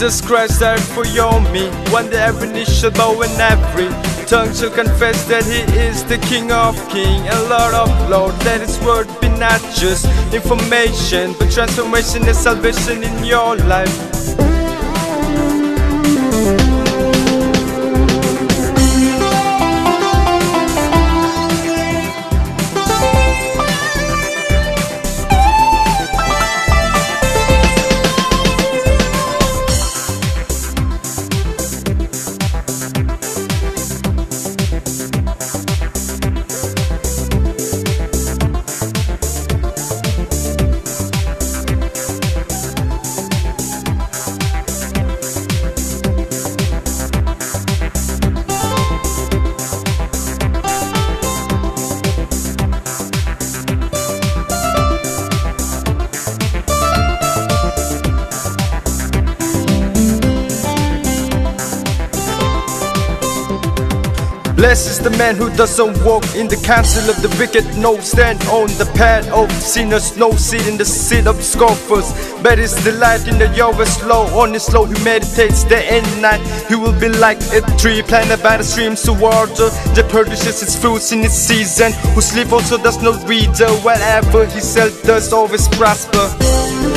Jesus Christ died for you and me. One day every knee shall bow and every tongue shall confess that He is the King of Kings and Lord of Lords. Let His word be not just information, but transformation and salvation in your life. Blessed is the man who doesn't walk in the counsel of the wicked, no stand on the path of sinners, no sit in the seat of scoffers. But his delight in the Yahweh's law, on His law he meditates day and night. He will be like a tree planted by the streams of water that produces its fruits in its season, whose leaf also does not wither. Whatever he sells does always prosper.